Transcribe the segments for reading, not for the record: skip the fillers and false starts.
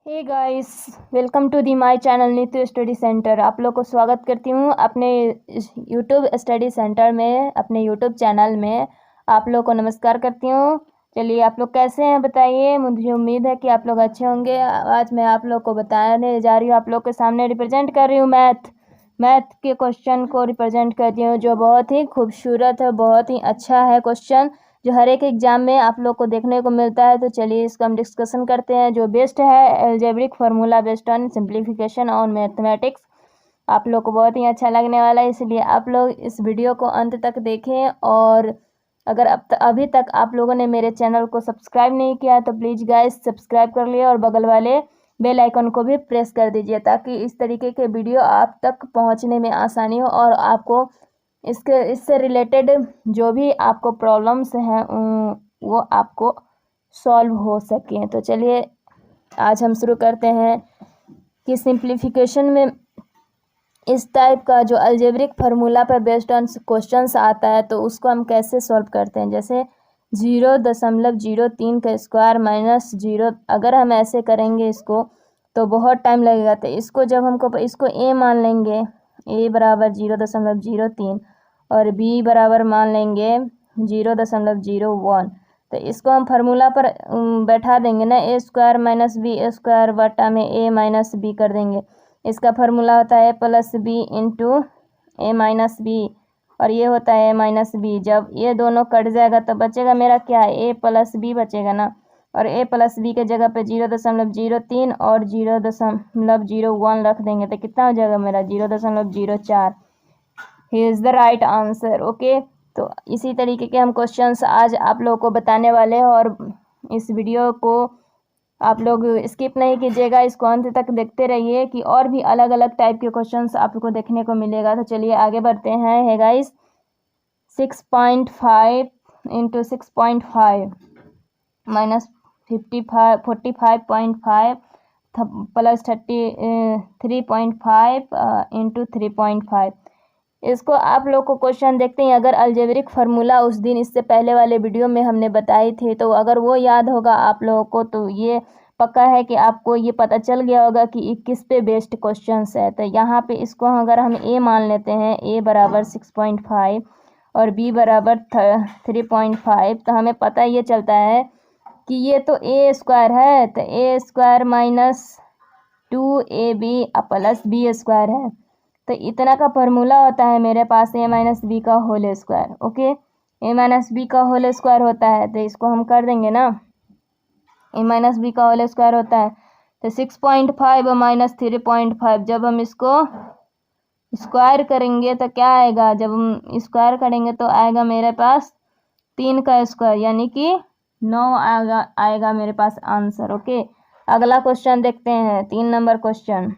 Hey guys, welcome to the my channel Nitya study centre. आप लोग को स्वागत करती हूँ अपने यूट्यूब स्टडी सेंटर में, अपने यूट्यूब चैनल में। आप लोग को नमस्कार करती हूँ। चलिए, आप लोग कैसे हैं बताइए। मुझे उम्मीद है कि आप लोग अच्छे होंगे। आज मैं आप लोग को बताने जा रही हूँ, आप लोग के सामने रिप्रेजेंट कर रही हूँ मैथ के क्वेश्चन को रिप्रेजेंट करती हूँ, जो बहुत ही खूबसूरत है, बहुत ही अच्छा है क्वेश्चन, जो हर एक एग्जाम में आप लोग को देखने को मिलता है। तो चलिए इसका हम डिस्कशन करते हैं। जो बेस्ट है algebraic formula based on simplification और मैथमेटिक्स, आप लोग को बहुत ही अच्छा लगने वाला है, इसलिए आप लोग इस वीडियो को अंत तक देखें। और अगर अभी तक आप लोगों ने मेरे चैनल को सब्सक्राइब नहीं किया तो प्लीज़ गाइस सब्सक्राइब कर लिए और बगल वाले बेल आइकन को भी प्रेस कर दीजिए, ताकि इस तरीके के वीडियो आप तक पहुंचने में आसानी हो और आपको इससे रिलेटेड जो भी आपको प्रॉब्लम्स हैं वो आपको सॉल्व हो सकें। तो चलिए आज हम शुरू करते हैं कि सिंप्लीफिकेशन में इस टाइप का जो अलजेब्रिक फार्मूला पर बेस्ड ऑन क्वेश्चंस आता है तो उसको हम कैसे सॉल्व करते हैं। जैसे 0.03 का स्क्वायर माइनस 0, अगर हम ऐसे करेंगे इसको तो बहुत टाइम लगेगा। तो इसको जब हमको इसको ए मान लेंगे, ए बराबर 0.03 और बी बराबर मान लेंगे 0.01। तो इसको हम फार्मूला पर बैठा देंगे ना, ए स्क्वायर माइनस बी स्क्वायर बटा में ए माइनस बी कर देंगे। इसका फार्मूला होता है A plus B into A minus B, और ये होता है ए माइनस बी। जब ये दोनों कट जाएगा तो बचेगा मेरा क्या, ए प्लस बी बचेगा ना। और ए प्लस बी के जगह पे 0.03 और 0.01 रख देंगे तो कितना हो जाएगा मेरा 0.04। He is the right answer. Okay, तो इसी तरीके के हम क्वेश्चंस आज आप लोगों को बताने वाले हैं, और इस वीडियो को आप लोग स्किप नहीं कीजिएगा, इसको अंत तक देखते रहिए कि और भी अलग अलग टाइप के क्वेश्चंस आपको देखने को मिलेगा। तो चलिए आगे बढ़ते हैं। है guys, 6.5 into 6.5 minus 45.5 plus 3.5 into 3.5। इसको आप लोग को क्वेश्चन देखते हैं। अगर अलजेब्रिक फार्मूला उस दिन इससे पहले वाले वीडियो में हमने बताई थी, तो अगर वो याद होगा आप लोगों को तो ये पक्का है कि आपको ये पता चल गया होगा कि किस पे बेस्ड क्वेश्चंस है। तो यहाँ पे इसको अगर हम ए मान लेते हैं, ए बराबर 6.5 और बी बराबर 3.5, तो हमें पता ये चलता है कि ये तो ए स्क्वायर है, तो A square minus 2ab plus B square है। तो इतना का फार्मूला होता है मेरे पास ए माइनस बी का whole square. Okay, A minus B का होल स्क्वायर होता है, तो इसको हम कर देंगे ना, ए माइनस बी का होल स्क्वायर होता है। तो 6.5 माइनस 3.5, जब हम इसको स्क्वायर करेंगे तो क्या आएगा, जब हम स्क्वायर करेंगे तो आएगा मेरे पास 3 का स्क्वायर, यानी कि 9 आएगा मेरे पास आंसर। ओके, अगला क्वेश्चन देखते हैं, 3 नंबर क्वेश्चन।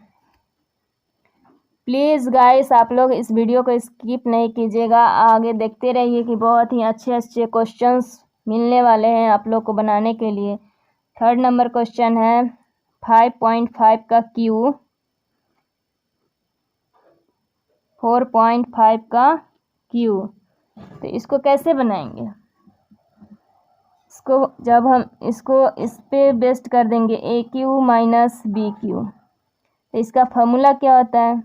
प्लीज़ गाइस आप लोग इस वीडियो को स्किप नहीं कीजिएगा, आगे देखते रहिए कि बहुत ही अच्छे अच्छे क्वेश्चंस मिलने वाले हैं आप लोग को बनाने के लिए। 3rd नंबर क्वेश्चन है 5.5 का क्यू, 4.5 का क्यू। तो इसको कैसे बनाएंगे, इसको जब हम इसको इस पे बेस्ट कर देंगे A cube minus B Q, तो इसका फार्मूला क्या होता है,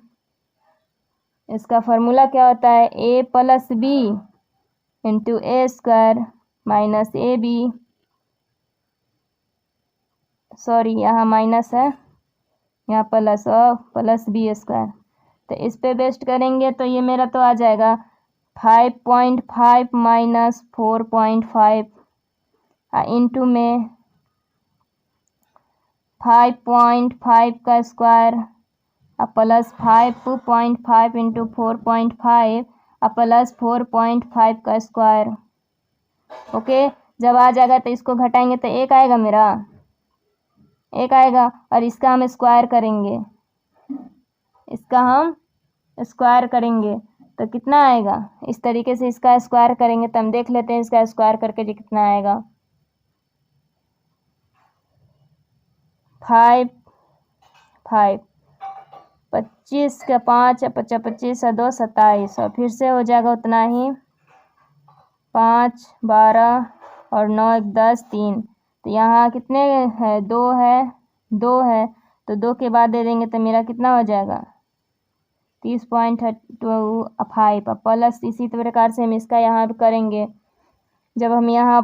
इसका फार्मूला क्या होता है, A plus B into A square minus A B, sorry यहाँ माइनस है, यहाँ प्लस और प्लस बी स्क्वायर। तो इस पे बेस्ट करेंगे तो ये मेरा तो आ जाएगा 5.5 माइनस 4.5 इंटू में 5.5 का स्क्वायर प्लस 5.5 इंटू 4.5 प्लस 4.5 का स्क्वायर। ओके, जब आ जाएगा तो इसको घटाएंगे तो एक आएगा मेरा, एक आएगा, और इसका हम स्क्वायर करेंगे, इसका हम स्क्वायर करेंगे तो कितना आएगा, इस तरीके से इसका स्क्वायर करेंगे तो हम देख लेते हैं इसका स्क्वायर करके जी कितना आएगा। 5 25 का 5 25 और 2 27, और फिर से हो जाएगा उतना ही, 5 12 और 9 1 10 3। तो यहाँ कितने है, 2 है, 2 है तो 2 के बाद दे देंगे तो मेरा कितना हो जाएगा 30.25 प्लस इसी प्रकार से हम इसका यहाँ करेंगे। जब हम यहाँ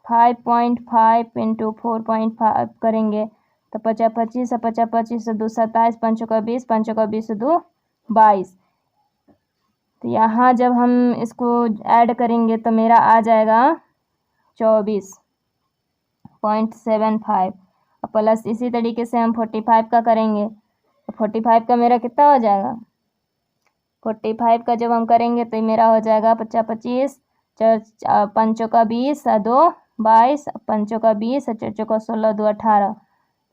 5.5 इंटू 4.5 करेंगे तो 50 25 50 25 2 27 5 का 20 5 का 20 2 22। तो यहाँ जब हम इसको ऐड करेंगे तो मेरा आ जाएगा 24.75 प्लस इसी तरीके से हम 45 का करेंगे तो 45 का मेरा कितना हो जाएगा 45 का जब हम करेंगे तो मेरा हो जाएगा 50 25 5 का 20 2 22 5 का 20 4 का 16 2 18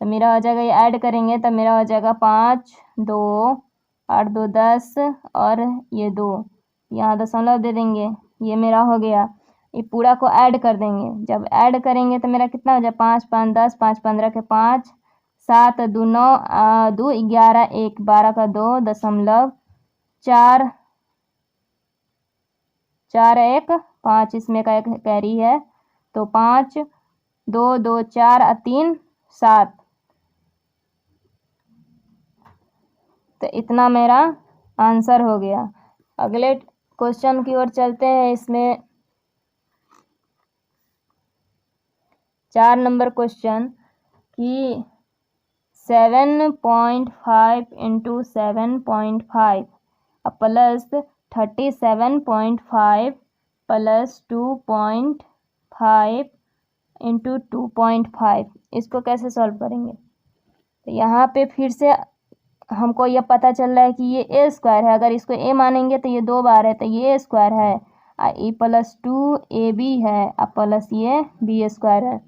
तो मेरा हो जाएगा। ये ऐड करेंगे तो मेरा हो जाएगा 5 2 8 2 10 और ये 2 यहाँ दशमलव दे देंगे। ये मेरा हो गया। ये पूरा को ऐड कर देंगे। जब ऐड करेंगे तो मेरा कितना हो जाए 5 5 10 5 15 के 5 7 2 9 2 11 1 12 का 2 दशमलव 4 4 1 5 इसमें का एक कैरी है तो 5 2 2 4 3 7 तो इतना मेरा आंसर हो गया। अगले क्वेश्चन की ओर चलते हैं। इसमें 4 नंबर क्वेश्चन कि 7.5 इंटू 7.5 प्लस 37.5 प्लस 2.5 इंटू 2.5 इसको कैसे सॉल्व करेंगे। तो यहाँ पे फिर से हमको यह पता चल रहा है कि ये ए स्क्वायर है। अगर इसको ए मानेंगे तो ये 2 बार है तो ये ए स्क्वायर है ए प्लस 2 ए बी है प्लस ये बी स्क्वायर है।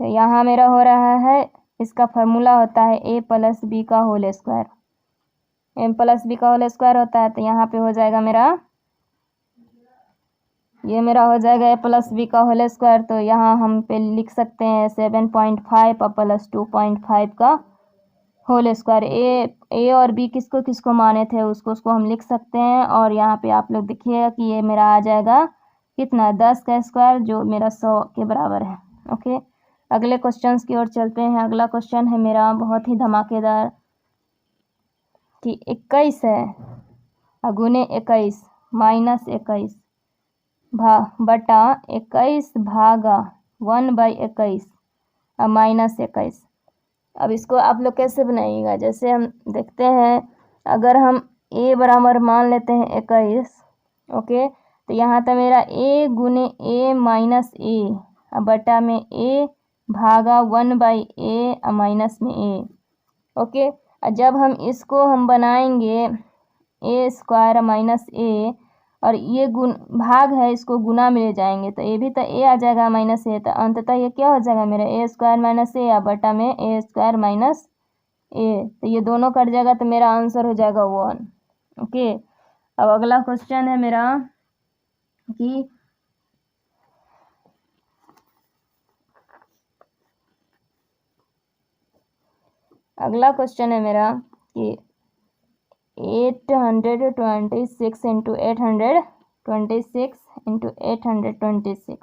तो यहाँ मेरा हो रहा है इसका फार्मूला होता है ए प्लस बी का whole square. M plus B का होल स्क्वायर होता है तो यहाँ पे हो जाएगा मेरा ये मेरा हो जाएगा ए प्लस बी का होल स्क्वायर। तो यहाँ हम पे लिख सकते हैं 7.5 प्लस 2.5 का होल स्क्वायर। ए और बी किसको किसको माने थे उसको हम लिख सकते हैं। और यहाँ पे आप लोग देखिएगा कि ये मेरा आ जाएगा कितना 10 का स्क्वायर जो मेरा 100 के बराबर है। ओके, अगले क्वेश्चंस की ओर चलते हैं। अगला क्वेश्चन है मेरा बहुत ही धमाकेदार कि 21 है गुने 21 माइनस 21 बटा 21 भागा 1/21 माइनस 21। अब इसको आप लोग कैसे बनाइएगा। जैसे हम देखते हैं अगर हम ए बराबर मान लेते हैं 21 ओके तो यहाँ तो मेरा ए गुने ए माइनस ए बटा में ए भागा 1/a माइनस में ए। ओके, जब हम इसको हम बनाएंगे ए स्क्वायर माइनस ए और ये गुण भाग है इसको गुना में ले जाएंगे तो ये भी तो ए आ जाएगा माइनस ए। तो अंततः ये क्या हो जाएगा मेरा ए स्क्वायर माइनस ए या बटा में ए स्क्वायर माइनस ए। तो ये दोनों कट जाएगा तो मेरा आंसर हो जाएगा 1। ओके, अब अगला क्वेश्चन है मेरा कि अगला क्वेश्चन है मेरा कि 826 into 826 into 826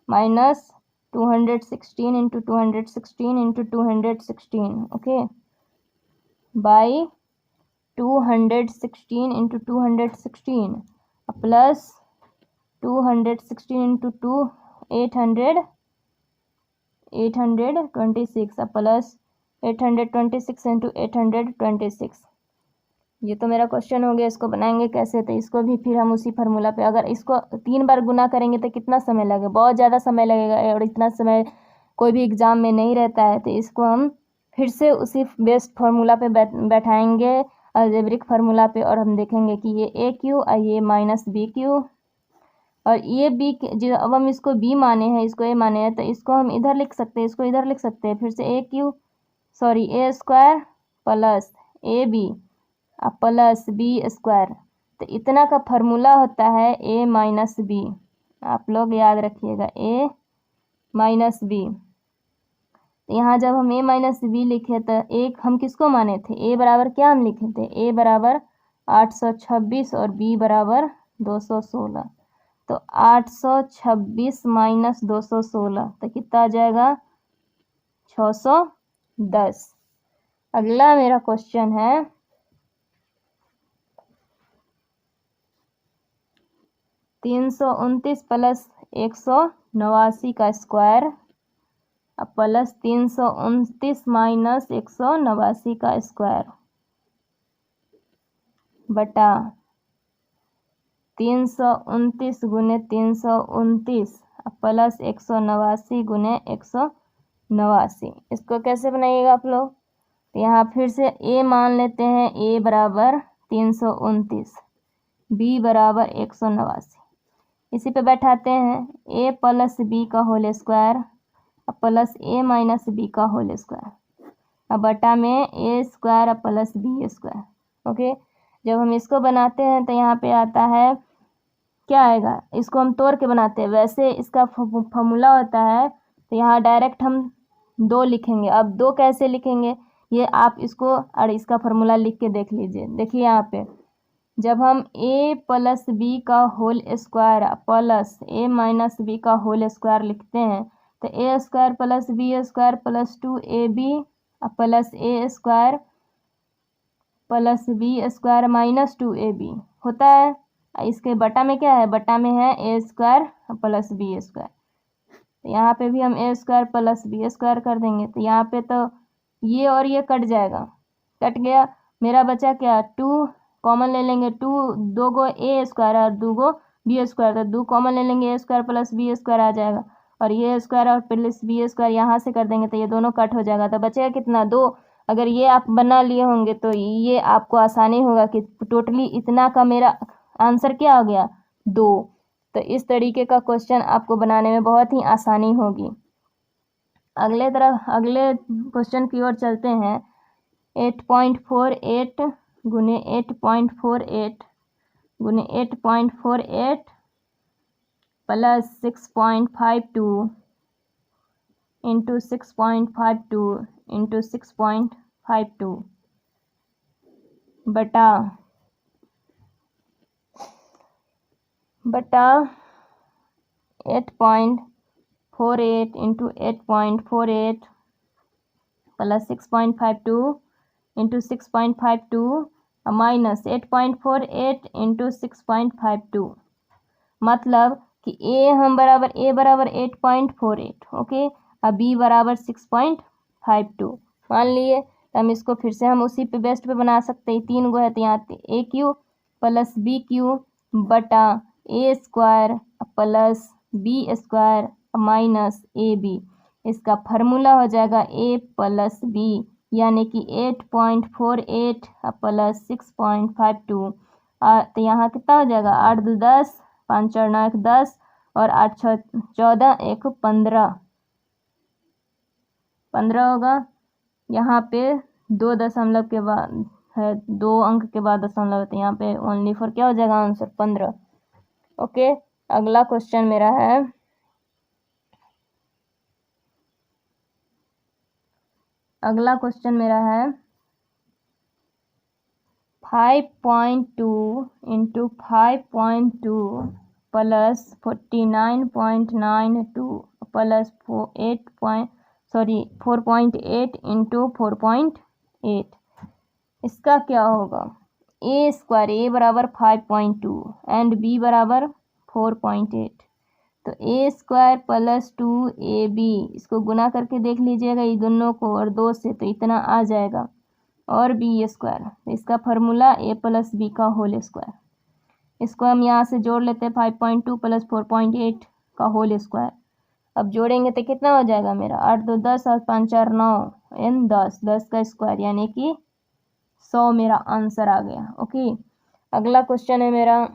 minus 216 into 216 into 216 okay by 216 into 216 plus 216 into 826 plus 826 into 826। ये तो मेरा क्वेश्चन हो गया। इसको बनाएंगे कैसे। तो इसको भी फिर हम उसी फार्मूला पे अगर इसको 3 बार गुना करेंगे तो कितना समय लगेगा बहुत ज़्यादा समय लगेगा और इतना समय कोई भी एग्ज़ाम में नहीं रहता है। तो इसको हम फिर से उसी बेस्ट फार्मूला पे बैठाएंगे अलजेब्रिक फार्मूला पे और हम देखेंगे कि ये ए क्यू और ये माइनस बी क्यू और ये बी जो अब हम इसको बी माने हैं इसको ए माने हैं तो इसको हम इधर लिख सकते हैं इसको इधर लिख सकते हैं। फिर से A square plus A B plus B square. तो इतना का फार्मूला होता है ए माइनस बी। आप लोग याद रखिएगा ए माइनस बी। यहाँ जब हम ए माइनस बी लिखे तो एक हम किसको माने थे ए बराबर क्या हम लिखे थे ए बराबर 826 और बी बराबर 216, तो 826 माइनस 216 तो कितना आ जाएगा 610। अगला मेरा क्वेश्चन है 329 प्लस 189 का स्क्वायर प्लस 329 माइनस 189 का स्क्वायर बटा 329 गुने 329 प्लस 189 गुने 189। इसको कैसे बनाइएगा आप लोग? तो यहाँ फिर से ए मान लेते हैं, ए बराबर 329, बी बराबर 189। इसी पे बैठाते हैं ए प्लस बी का whole square plus A minus B का होल स्क्वायर अब बटा में A square plus B square. Okay, जब हम इसको बनाते हैं तो यहाँ पे आता है क्या आएगा, इसको हम तोड़ के बनाते हैं, वैसे इसका फॉर्मूला होता है तो यहाँ डायरेक्ट हम 2 लिखेंगे। अब 2 कैसे लिखेंगे ये आप इसको और इसका फॉर्मूला लिख के देख लीजिए। देखिए यहाँ पे जब हम a प्लस बी का whole square plus a minus B का होल स्क्वायर लिखते हैं तो a square plus B square plus 2ab plus a square plus B square minus 2ab होता है। इसके बटा में क्या है, बटा में है a square plus B square. तो यहाँ पे भी हम a square plus B square कर देंगे तो यहाँ पे तो ये और ये कट जाएगा, कट गया, मेरा बचा क्या 2 कॉमन ले लेंगे, 2 गो ए स्क्वायर और 2 गो बी स्क्वायर, तो 2 कॉमन ले लेंगे, ए स्क्वायर प्लस बी स्क्वायर आ जाएगा और ये स्क्वायर और प्लस बी स्क्वायर यहाँ से कर देंगे तो ये दोनों कट हो जाएगा तो बचेगा कितना 2। अगर ये आप बना लिए होंगे तो ये आपको आसानी होगा कि टोटली इतना का मेरा आंसर क्या हो गया 2। तो इस तरीके का क्वेश्चन आपको बनाने में बहुत ही आसानी होगी। अगले क्वेश्चन की ओर चलते हैं। 8.48 गुने 8.48 गुने 8.48 प्लस 6.52 इंटू 6.52 इंटू 6.52 बटा 8.48 into 8.48 plus 6.52 into 6.52 minus 8.48 into 6.52 मतलब कि ए बराबर 8.48 ओके, अब बी बराबर 6.52 मान लिए। तो हम इसको फिर से हम उसी पे बेस्ट पे बना सकते हैं, 3 गो है तो यहाँ A cube plus B cube बटा A square plus B square minus A B. इसका फार्मूला हो जाएगा ए प्लस बी यानी कि 8.48 प्लस 6.52 तो यहाँ कितना हो जाएगा 8 2 10 5 4 9 1 10 और 8 6 14 1 15 होगा। यहाँ पे 2 दशमलव के बाद है, 2 अंक के बाद दशमलव है तो यहाँ पे ओनली फॉर क्या हो जाएगा आंसर 15। ओके, अगला क्वेश्चन मेरा है अगला क्वेश्चन मेरा है 5.2 इंटू 5.2 प्लस 49.92 प्लस 4.8 इंटू 4.8। इसका क्या होगा, ए स्क्वायर ए बराबर 5.2 एंड बी बराबर 4.8 तो ए स्क्वायर प्लस 2ab इसको गुना करके देख लीजिएगा ये दोनों को और 2 से तो इतना आ जाएगा और बी स्क्वायर तो इसका फार्मूला ए प्लस बी का होल स्क्वायर। इसको हम यहाँ से जोड़ लेते हैं 5.2 प्लस 4.8 का होल स्क्वायर। अब जोड़ेंगे तो कितना हो जाएगा मेरा 8 2 10 और 5 4 9 एन 10 का स्क्वायर यानी कि 100 मेरा आंसर आ गया। ओके, अगला क्वेश्चन है मेरा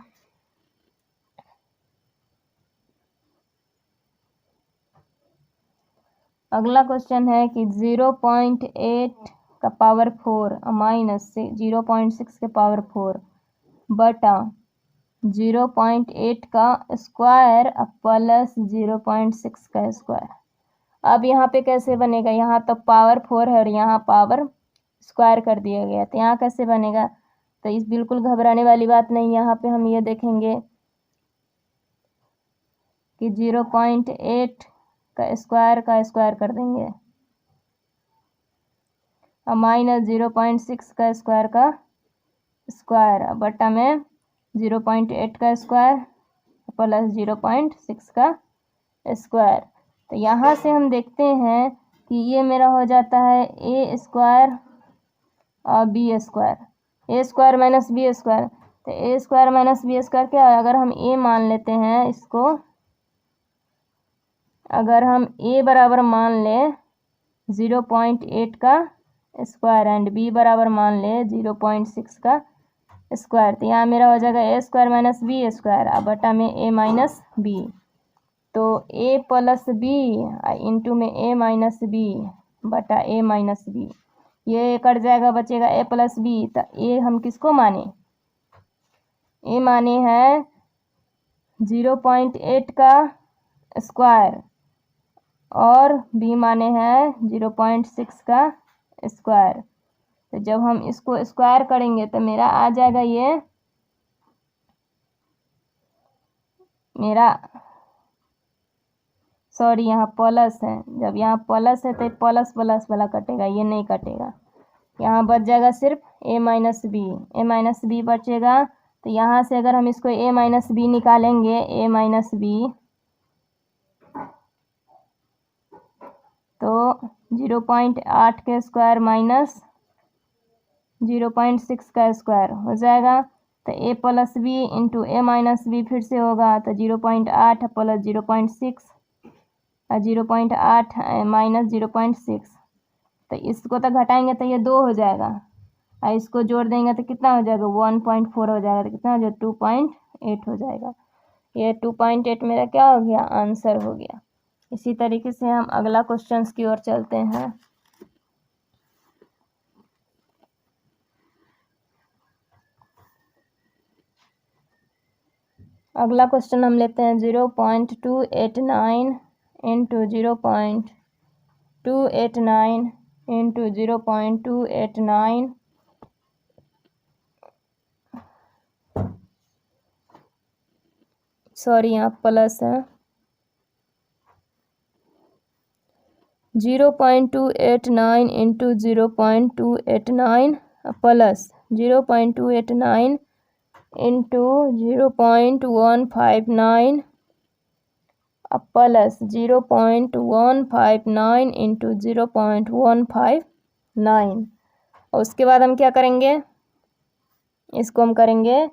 कि 0.8 का पावर 4 माइनस 0.6 के पावर 4 बटा 0.8 का स्क्वायर प्लस 0.6 का स्क्वायर। अब यहाँ पे कैसे बनेगा, यहाँ तो पावर 4 है और यहाँ पावर स्क्वायर कर दिया गया तो यहाँ कैसे बनेगा, तो इस बिल्कुल घबराने वाली बात नहीं। यहाँ पे हम ये देखेंगे कि 0.8 का स्क्वायर कर देंगे और माइनस 0.6 का स्क्वायर बटा में 0.8 का स्क्वायर प्लस 0.6 का स्क्वायर। तो यहाँ से हम देखते हैं कि ये मेरा हो जाता है ए स्क्वायर और बी स्क्वायर, ए स्क्वायर माइनस बी स्क्वायर। तो A square minus B square क्या है, अगर हम ए मान लेते हैं इसको, अगर हम ए बराबर मान लें 0.8 का स्क्वायर एंड बी बराबर मान ले 0.6 का स्क्वायर, तो यहाँ मेरा हो जाएगा ए स्क्वायर माइनस बी स्क्वायर अब बटा में ए माइनस बी। तो ए प्लस बी इंटू में ए माइनस बी बटा ए माइनस बी, ये कट जाएगा, बचेगा ए प्लस बी। तो ए हम किसको माने, ए माने हैं 0.8 का स्क्वायर और बी माने हैं 0.6 का स्क्वायर। तो जब हम इसको स्क्वायर करेंगे तो मेरा आ जाएगा ये मेरा सॉरी यहाँ प्लस है, जब यहाँ प्लस है तो प्लस प्लस वाला कटेगा, ये नहीं कटेगा। यहाँ बच जाएगा सिर्फ ए माइनस बी बचेगा। तो यहाँ से अगर हम इसको ए माइनस बी निकालेंगे, ए माइनस बी, तो 0.8 के स्क्वायर माइनस 0.6 का स्क्वायर हो जाएगा। तो ए प्लस बी इंटू ए माइनस बी फिर से होगा, तो 0.8 प्लस 0.6 और 0.8 माइनस 0.6, तो इसको तो घटाएंगे तो ये 2 हो जाएगा और इसको जोड़ देंगे तो कितना हो जाएगा 1.4 हो जाएगा, तो कितना हो जाएगा 2.8 हो जाएगा। ये 2.8 मेरा क्या हो गया, आंसर हो गया। इसी तरीके से हम अगला क्वेश्चन की ओर चलते हैं। अगला क्वेश्चन हम लेते हैं 0.289 इंटू 0.289 इंटू 0.289 सॉरी यहाँ प्लस है 0.289 into 0.289 plus 0.289 into 0.159 plus 0.159 into 0.159। और उसके बाद हम क्या करेंगे, इसको हम करेंगे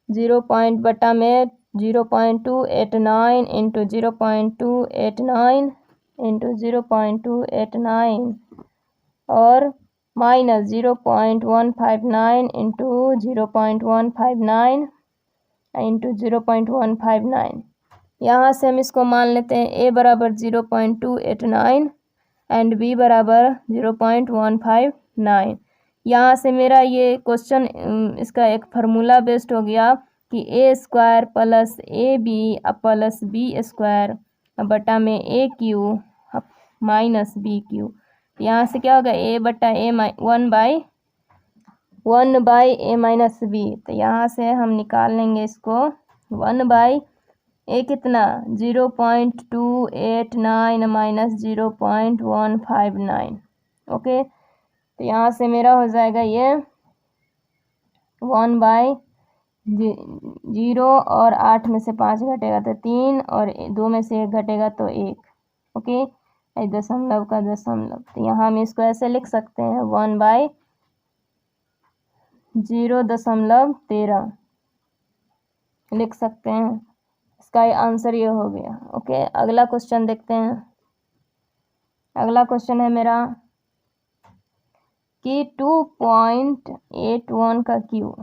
0 पॉइंट बटा में 0.289 इंटू 0.289 इंटू 0.289 और माइनस 0.159 इंटू 0.159 इंटू 0.159। यहाँ से हम इसको मान लेते हैं ए बराबर 0.289 एंड बी बराबर 0.159। यहाँ से मेरा ये क्वेश्चन इसका एक फार्मूला बेस्ड हो गया कि A square plus A B plus B square बटा में A cube minus B cube. यहाँ से क्या होगा ए बटा A 1 by A minus B. तो यहाँ से हम निकाल लेंगे इसको 1 बाई ए कितना 0.289 माइनस 0.159। ओके, तो यहाँ से मेरा हो जाएगा ये 1 बाई 0 और 8 में से 5 घटेगा तो 3 और 2 में से 1 घटेगा तो 1। ओके, दशमलव का दशमलव, तो यहाँ हम इसको ऐसे लिख सकते हैं 1 बाई 0.13 लिख सकते हैं। इसका आंसर ये हो गया। ओके, अगला क्वेश्चन देखते हैं। अगला क्वेश्चन है मेरा कि 2.81 का क्यू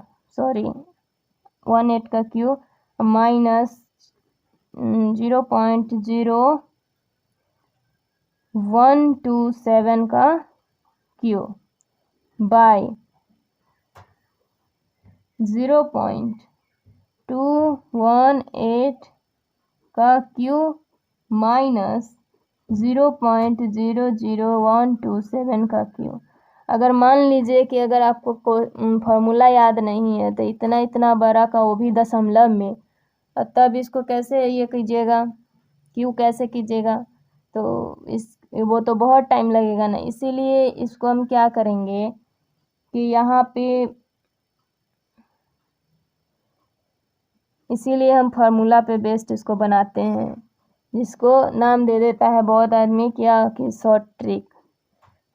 18 का क्यू माइनस 0.0127 का क्यू बाय 0.218 का क्यू माइनस 0.00127 का क्यू। अगर मान लीजिए कि अगर आपको फॉर्मूला याद नहीं है तो इतना बड़ा का वो भी दशमलव में, तब इसको कैसे ये कीजिएगा, क्यू कैसे कीजिएगा, तो वो तो बहुत टाइम लगेगा ना, इसीलिए इसको हम क्या करेंगे कि यहाँ पे, इसीलिए हम फार्मूला पे बेस्ड इसको बनाते हैं, जिसको नाम दे देता है बहुत आदमी क्या कि शॉर्ट ट्रिक।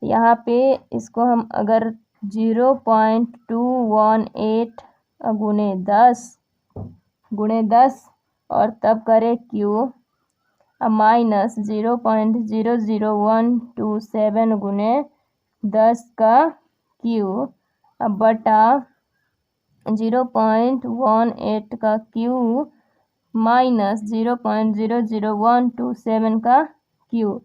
यहाँ पे इसको हम अगर 0.218 गुणे 10 और तब करें क्यू, माइनस 0.00127 गुणे 10 का क्यू बटा 0.18 का क्यू माइनस 0.00127 का क्यू।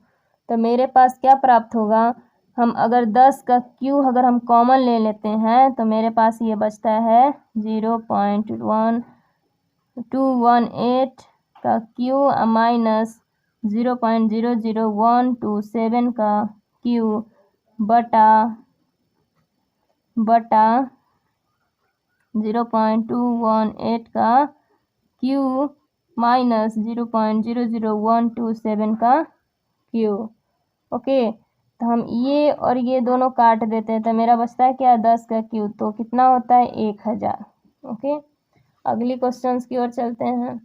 तो मेरे पास क्या प्राप्त होगा, हम अगर 10 का क्यू अगर हम कॉमन ले लेते हैं तो मेरे पास ये बचता है 0.1218 का क्यू माइनस 0.00127 का क्यू बटा 0.218 का क्यू माइनस 0.00127 का क्यू। ओके, तो हम ये और ये दोनों काट देते हैं तो मेरा बचता है क्या 10 का क्यू, तो कितना होता है 1000। ओके, अगली क्वेश्चंस की ओर चलते हैं।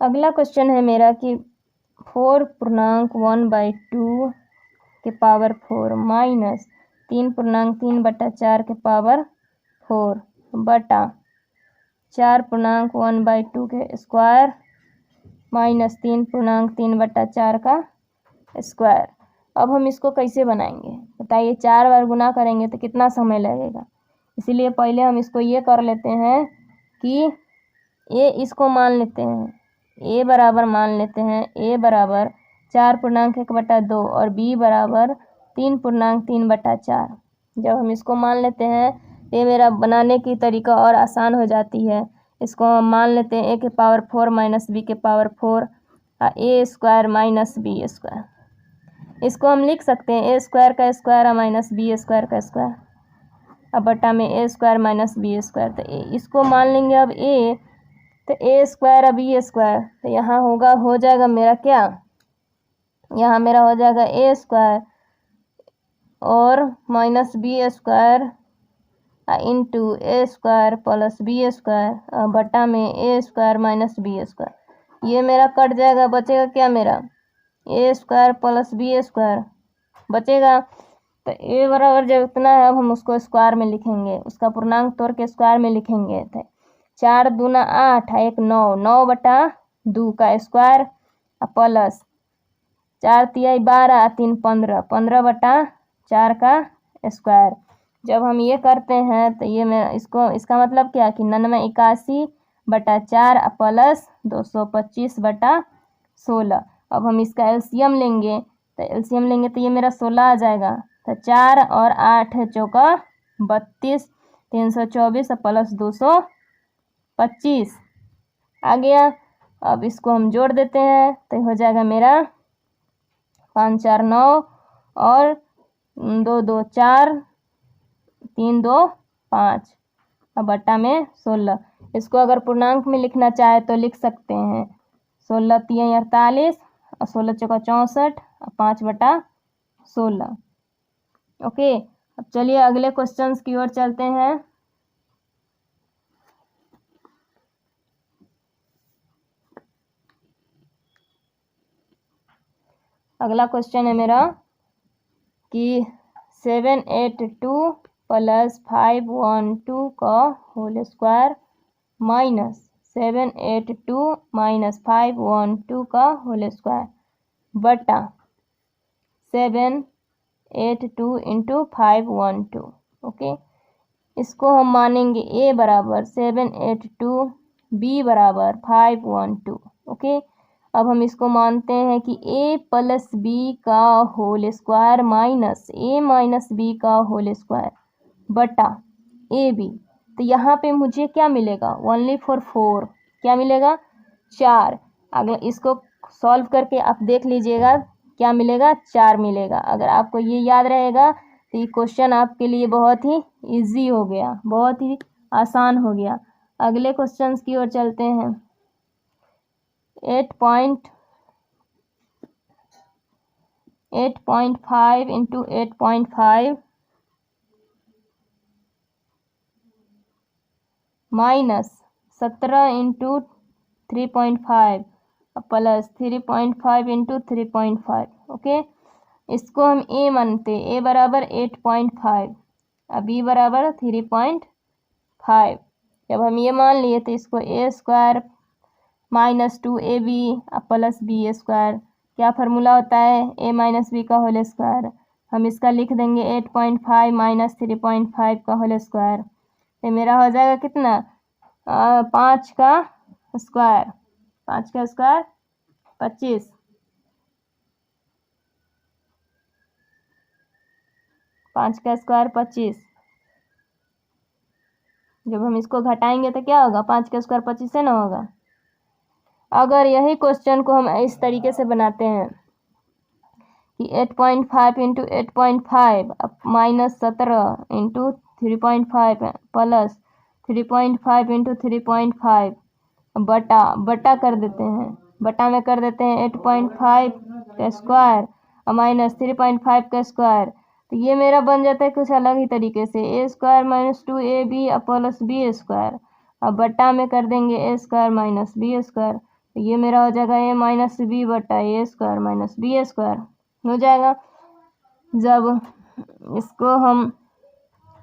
अगला क्वेश्चन है मेरा कि 4.1/2 के पावर 4 माइनस 3.3/4 के पावर 4 बटा 4.1/2 के स्क्वायर माइनस 3.3/4 का स्क्वायर। अब हम इसको कैसे बनाएंगे बताइए, 4 बार गुना करेंगे तो कितना समय लगेगा, इसीलिए पहले हम इसको ये कर लेते हैं कि इसको मान लेते हैं, ए बराबर मान लेते हैं, ए बराबर 4.1/2 और बी बराबर 3.3/4। जब हम इसको मान लेते हैं तो ये मेरा बनाने की तरीका और आसान हो जाती है। इसको हम मान लेते हैं ए के पावर 4 माइनस बी के पावर 4 ए स्क्वायर माइनस बी स्क्वायर। इसको हम लिख सकते हैं ए स्क्वायर का स्क्वायर माइनस बी स्क्वायर का स्क्वायर, अब बटा में A square minus B square. तो इसको मान लेंगे अब ए, तो ए स्क्वायर अब बी स्क्वायर, तो यहाँ हो जाएगा मेरा क्या, यहाँ मेरा हो जाएगा ए स्क्वायर और minus B square into A square plus B square बटा में A square minus B square. ये मेरा कट जाएगा, बचेगा क्या मेरा ए स्क्वायर प्लस बी स्क्वायर बचेगा। तो ए बराबर जब इतना है, अब हम उसको स्क्वायर में लिखेंगे, उसका पूर्णांक तोड़ के स्क्वायर में लिखेंगे। तो 4 दूना 8 1 9 9/2 का स्क्वायर प्लस 4 तिहाई 12 3 15 15/4 का स्क्वायर। जब हम ये करते हैं तो ये मेरा इसका मतलब क्या कि 8981/4 प्लस 225/16। अब हम इसका एलसीएम लेंगे, तो ये मेरा 16 आ जाएगा। तो 4 और 8 चौका 32, 324 प्लस 225 आ गया। अब इसको हम जोड़ देते हैं तो हो जाएगा मेरा 5 4 9 और 2 2 4 3 2 5 अब बटा में 16। इसको अगर पूर्णांक में लिखना चाहे तो लिख सकते हैं 16 3 48 और 16 चौका 64 और 5/16। ओके, अब चलिए अगले क्वेश्चंस की ओर चलते हैं। अगला क्वेश्चन है मेरा कि 782 प्लस 512 का होल स्क्वायर माइनस 782 माइनस 512 का होल स्क्वायर बटा 782 इंटू 512। ओके, इसको हम मानेंगे ए बराबर 782, बी बराबर 512। ओके, अब हम इसको मानते हैं कि ए प्लस बी का होल स्क्वायर माइनस ए माइनस बी का होल स्क्वायर बटा ए बी। तो यहाँ पे मुझे क्या मिलेगा, ओनली फॉर 4 क्या मिलेगा 4। अगला इसको सॉल्व करके आप देख लीजिएगा क्या मिलेगा, 4 मिलेगा। अगर आपको ये याद रहेगा तो ये क्वेश्चन आपके लिए बहुत ही इजी हो गया, बहुत ही आसान हो गया। अगले क्वेश्चंस की ओर चलते हैं। 8.5 into 8.5 minus 17 into 3.5 plus 3.5 into 3.5। Okay, इसको हम ए मानते, ए बराबर 8.5, अब बी बराबर 3.5। जब हम ये मान लिए तो इसको A square minus 2ab plus B square, क्या फार्मूला होता है, ए माइनस बी का होल स्क्वायर। हम इसका लिख देंगे 8.5 माइनस 3.5 का होल स्क्वायर। तो मेरा हो जाएगा कितना, 5 का स्क्वायर, 5 का स्क्वायर 25, 5 का स्क्वायर 25। जब हम इसको घटाएंगे तो क्या होगा, 5 का स्क्वायर 25 से ना होगा। अगर यही क्वेश्चन को हम इस तरीके से बनाते हैं कि 8.5 into 8.5 minus 17 into 3.5 plus 3.5 into 3.5 बटा कर देते हैं, बटा में कर देते हैं 8.5 का स्क्वायर और माइनस 3.5 का स्क्वायर। तो ये मेरा बन जाता है कुछ अलग ही तरीके से, A square minus 2ab plus B square, अब बटा में कर देंगे A square minus B square. तो ये मेरा हो जाएगा ए माइनस बी बटा A square minus B square हो जाएगा। जब इसको हम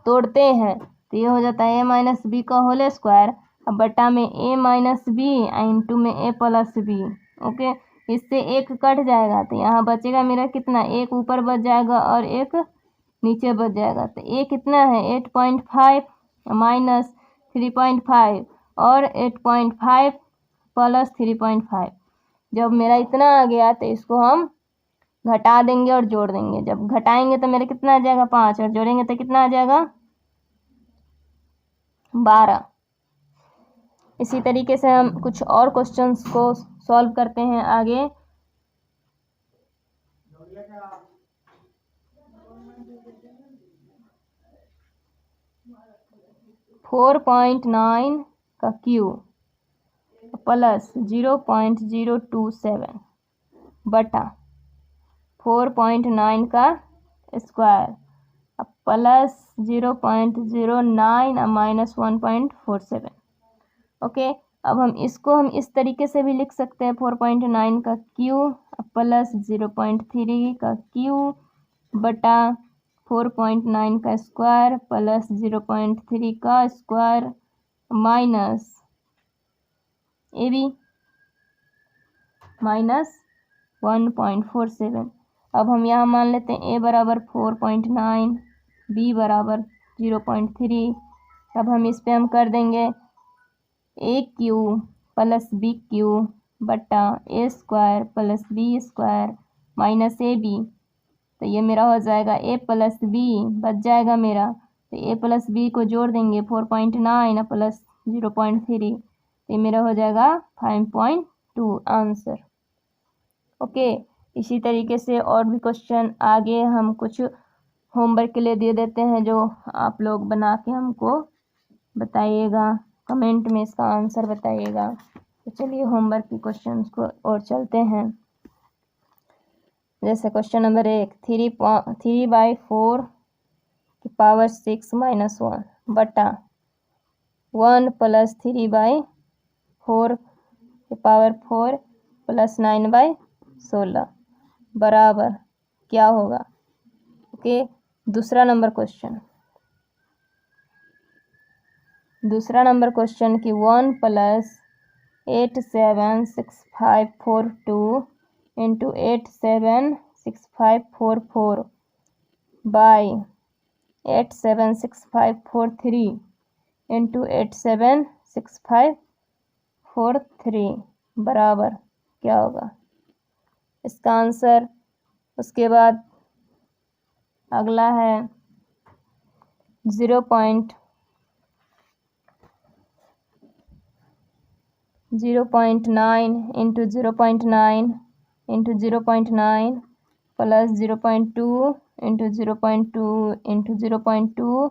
तोड़ते हैं तो ये हो जाता है ए माइनस बी का होल स्क्वायर, अब बटा में ए माइनस बी इंटू में ए प्लस बी। ओके, इससे एक कट जाएगा तो यहाँ बचेगा मेरा कितना, एक ऊपर बच जाएगा और एक नीचे बच जाएगा। तो ए कितना है 8.5 माइनस 3.5 और 8.5 प्लस 3.5। जब मेरा इतना आ गया तो इसको हम घटा देंगे और जोड़ देंगे। जब घटाएंगे तो मेरा कितना आ जाएगा 5 और जोड़ेंगे तो कितना आ जाएगा 12। इसी तरीके से हम कुछ और क्वेश्चंस को सॉल्व करते हैं आगे। फोर 4.9 का क्यूब प्लस 0.027 बटा 4.9 का स्क्वायर प्लस 0.09 माइनस 1.47। ओके, अब हम इसको हम इस तरीके से भी लिख सकते हैं 4.9 का क्यूब प्लस 0.3 का क्यूब बटा 4.9 का स्क्वायर प्लस 0.3 का square minus A B minus 1.47। अब हम यहाँ मान लेते हैं ए बराबर 4.9, बी बराबर 0.3। अब हम इस पे हम कर देंगे A cube plus B cube बटा A square plus B square minus A B. तो ये मेरा हो जाएगा ए प्लस बी बच जाएगा मेरा, तो ए प्लस बी को जोड़ देंगे 4.9 प्लस 0.3, तो ये मेरा हो जाएगा 5.2 आंसर। ओके, इसी तरीके से और भी क्वेश्चन आगे हम कुछ होमवर्क के लिए दे देते हैं जो आप लोग बना के हमको बताइएगा, कमेंट में इसका आंसर बताइएगा। तो चलिए होमवर्क की क्वेश्चंस को और चलते हैं। जैसे क्वेश्चन नंबर 1, 3/4 की पावर 6 माइनस 1 बटा 1 प्लस 3/4 की पावर 4 प्लस 9/16 बराबर क्या होगा। ओके, दूसरा नंबर क्वेश्चन की 1 प्लस 876,542 इंटू 876,544 बाई 876,543 इंटू 876,543 बराबर क्या होगा इसका आंसर। उसके बाद अगला है 0.0 0.9 into 0.9 into 0.9 plus 0.2 into 0.2 into 0.2